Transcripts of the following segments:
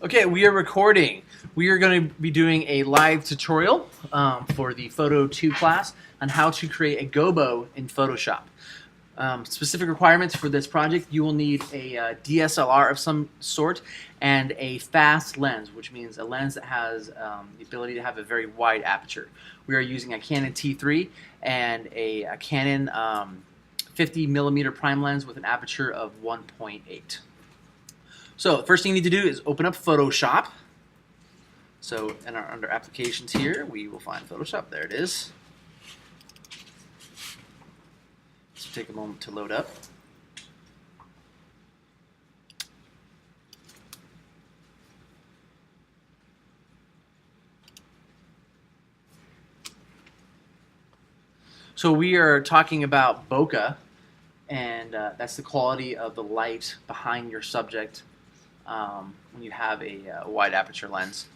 Okay, we are recording. We are going to be doing a live tutorial for the Photo 2 class on how to create a GOBO in Photoshop. Specific requirements for this project: you will need a DSLR of some sort and a fast lens, which means a lens that has the ability to have a very wide aperture. We are using a Canon T3 and a Canon 50mm prime lens with an aperture of 1.8. So the first thing you need to do is open up Photoshop. So under applications here, we will find Photoshop. There it is. So take a moment to load up. So we are talking about bokeh, and that's the quality of the light behind your subject when you have a wide aperture lens.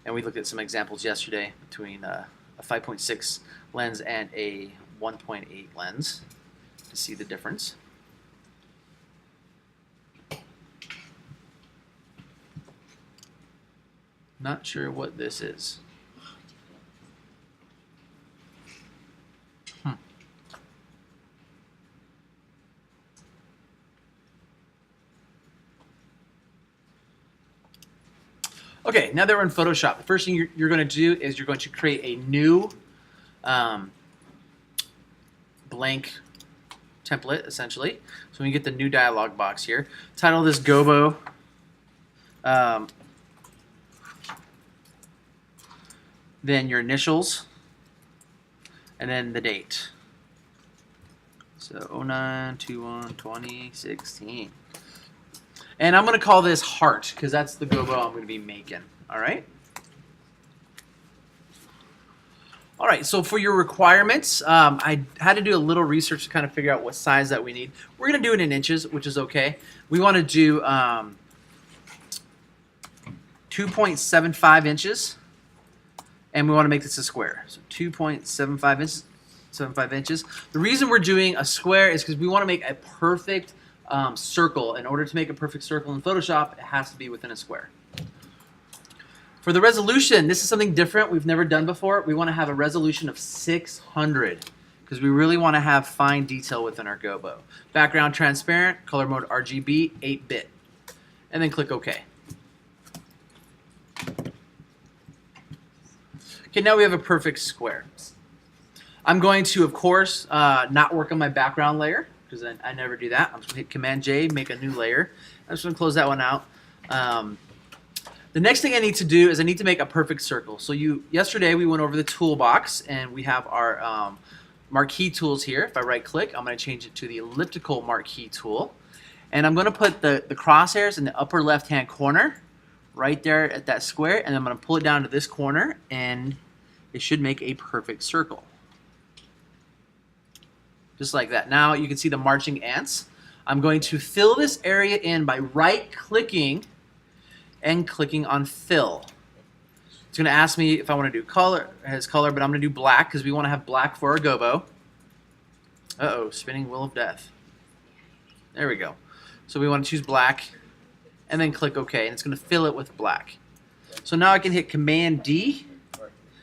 And we looked at some examples yesterday between a 5.6 lens and a 1.8 lens to see the difference. Not sure what this is. Okay, now that we're in Photoshop, the first thing you're going to do is you're going to create a new blank template, essentially. So when you get the new dialog box here, title this GOBO. Then your initials, and then the date. So 09/21/2016. And I'm going to call this heart because that's the GOBO I'm going to be making. All right. All right. So for your requirements, I had to do a little research to kind of figure out what size that we need. We're going to do it in inches, which is okay. We want to do 2.75 inches, and we want to make this a square. So 2.75 inches. 75 inches. The reason we're doing a square is because we want to make a perfect circle. In order to make a perfect circle in Photoshop, it has to be within a square. For the resolution, this is something different we've never done before. We want to have a resolution of 600 because we really want to have fine detail within our GOBO. Background transparent, color mode RGB, 8-bit. And then click OK. Okay, now we have a perfect square. I'm going to, of course, not work on my background layer because I never do that. I'm just going to hit Command-J, make a new layer. I'm just going to close that one out. The next thing I need to do is I need to make a perfect circle. So yesterday we went over the toolbox, and we have our marquee tools here. If I right-click, I'm going to change it to the elliptical marquee tool. And I'm going to put the crosshairs in the upper left-hand corner right there at that square, and I'm going to pull it down to this corner, and it should make a perfect circle. Just like that. Now you can see the marching ants. I'm going to fill this area in by right-clicking and clicking on fill. It's going to ask me if I want to do color, but I'm going to do black because we want to have black for our GOBO. Uh-oh, spinning wheel of death. There we go. So we want to choose black and then click OK, and it's going to fill it with black. So now I can hit Command-D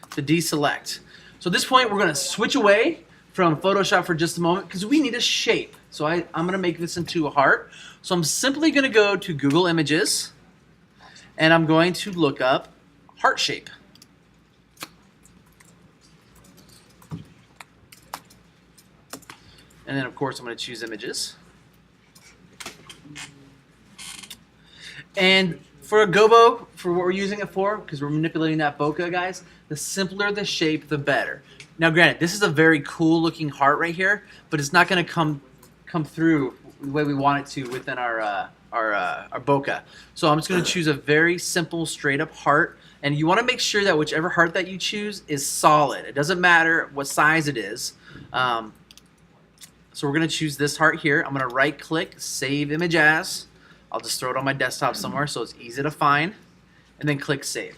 to deselect. So at this point we're going to switch away from Photoshop for just a moment because we need a shape. So I'm going to make this into a heart. So I'm simply going to go to Google Images, and I'm going to look up heart shape. And then, of course, I'm going to choose Images. And for a GOBO, for what we're using it for, because we're manipulating that bokeh, guys, the simpler the shape, the better. Now, granted, this is a very cool looking heart right here, but it's not going to come through the way we want it to within our bokeh. So I'm just going to choose a very simple, straight up heart. And you want to make sure that whichever heart that you choose is solid. It doesn't matter what size it is. So we're going to choose this heart here. I'm going to right click, save image as. I'll just throw it on my desktop somewhere so it's easy to find. And then click save.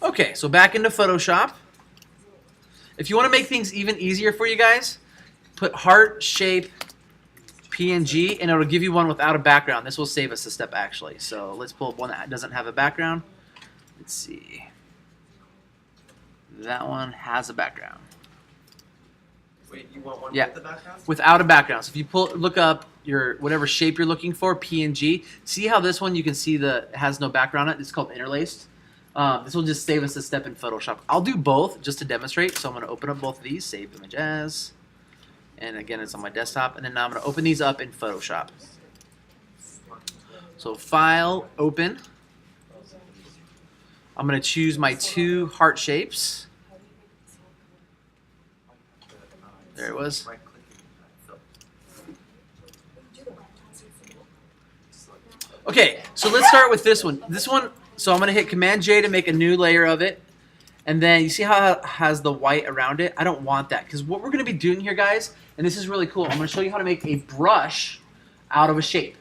Okay, so back into Photoshop. If you want to make things even easier for you guys, put heart shape PNG, and it'll give you one without a background. This will save us a step, actually. So let's pull up one that doesn't have a background. Let's see. That one has a background. Wait, you want one Yeah. with the background? Without a background. So if you look up your whatever shape you're looking for, PNG. See how this one you can see it has no background on it. It's called interlaced. This will just save us a step in Photoshop. I'll do both just to demonstrate. So I'm going to open up both of these, save image as, and again it's on my desktop. And then now I'm going to open these up in Photoshop. So File, Open. I'm going to choose my 2 heart shapes. There it was. Okay, so let's start with this one. This one, so I'm going to hit Command J to make a new layer of it. And then you see how it has the white around it? I don't want that, because what we're going to be doing here, guys, and this is really cool, I'm going to show you how to make a brush out of a shape.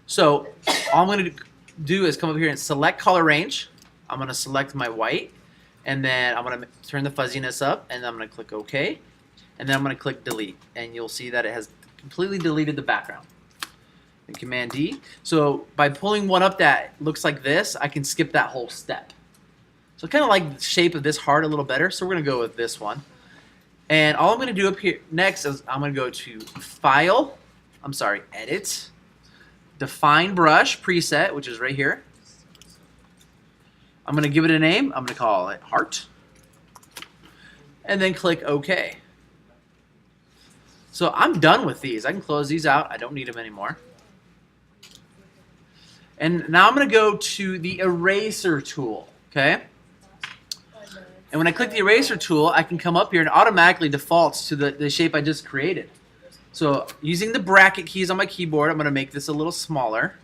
So all I'm going to do is come up here and select color range. I'm going to select my white, and then I'm going to turn the fuzziness up, and I'm going to click OK. And then I'm going to click delete, and you'll see that it has completely deleted the background. And Command D. So by pulling one up that looks like this, I can skip that whole step. So I kind of like the shape of this heart a little better, so we're going to go with this one. And all I'm going to do up here next is I'm going to go to File, Edit, Define Brush Preset, which is right here. I'm going to give it a name. I'm going to call it Heart. And then click OK. So I'm done with these. I can close these out. I don't need them anymore. And now I'm going to go to the eraser tool, okay? And when I click the eraser tool, I can come up here and automatically defaults to the shape I just created. So using the bracket keys on my keyboard, I'm going to make this a little smaller.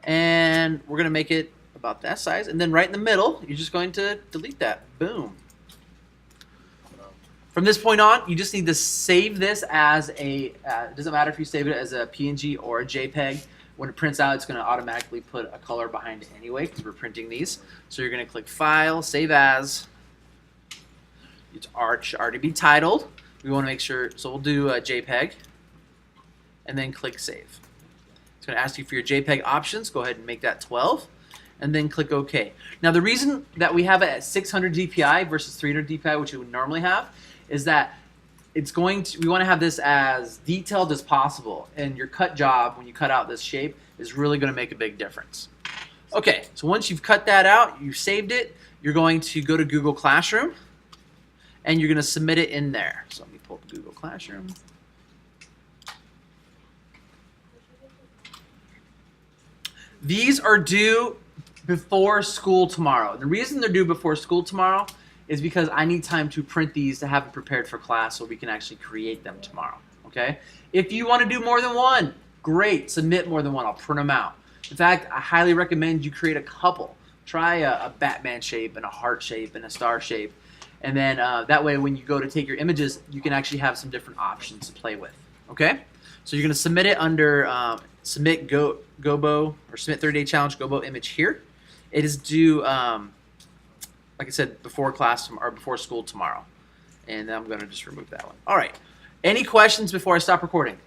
And we're going to make it about that size. And then right in the middle, you're just going to delete that. Boom. From this point on, you just need to save this as a, it doesn't matter if you save it as a PNG or a JPEG. When it prints out, it's going to automatically put a color behind it anyway because we're printing these. So you're going to click File, Save As. It's already be titled. We want to make sure, so we'll do a JPEG. And then click Save. It's going to ask you for your JPEG options. Go ahead and make that 12. And then click OK. Now the reason that we have it at 600 DPI versus 300 DPI, which we would normally have, is that we want to have this as detailed as possible, and your cut job when you cut out this shape is really going to make a big difference. Okay, so once you've cut that out, you've saved it, you're going to go to Google Classroom and you're going to submit it in there. So let me pull up Google Classroom. These are due before school tomorrow. The reason they're due before school tomorrow is because I need time to print these to have them prepared for class so we can actually create them tomorrow, okay? If you want to do more than one, great, submit more than one, I'll print them out. In fact, I highly recommend you create a couple. Try a Batman shape and a heart shape and a star shape, and then that way when you go to take your images, you can actually have some different options to play with, okay? So you're going to submit it under Submit GOBO or Submit 30-Day Challenge GOBO image here. It is due, like I said, before class or before school tomorrow. And I'm going to just remove that one. All right. Any questions before I stop recording?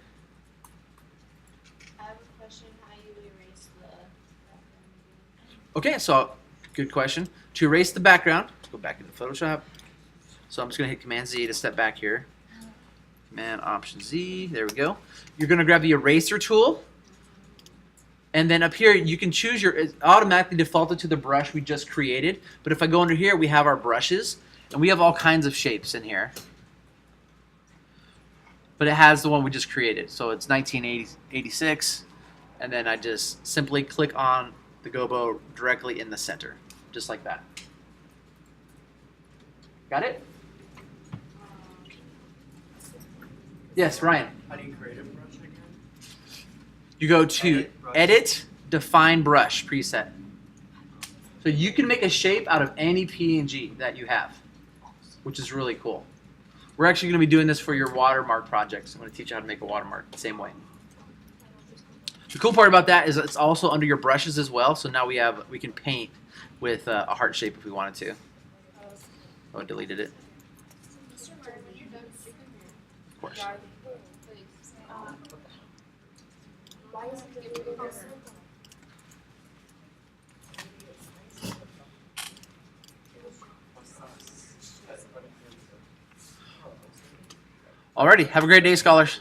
I have a question. How you erase the background? Okay, so good question. To erase the background, let's go back into Photoshop. So I'm just going to hit Command Z to step back here. Command Option Z. There we go. You're going to grab the eraser tool. And then up here, you can choose it's automatically defaulted to the brush we just created. But if I go under here, we have our brushes. And we have all kinds of shapes in here. But it has the one we just created. So it's 1986. And then I just simply click on the GOBO directly in the center. Just like that. Got it? Yes, Ryan. How do you create a brush again? You go to Edit, Define Brush preset. So you can make a shape out of any PNG that you have, which is really cool. We're actually going to be doing this for your watermark projects. I'm going to teach you how to make a watermark the same way. The cool part about that is it's also under your brushes as well. So now we can paint with a heart shape if we wanted to. Oh, I deleted it. Mr. Byrne, when you're done, stick them here. Of course. Why is it deleted this? Alrighty, have a great day, scholars.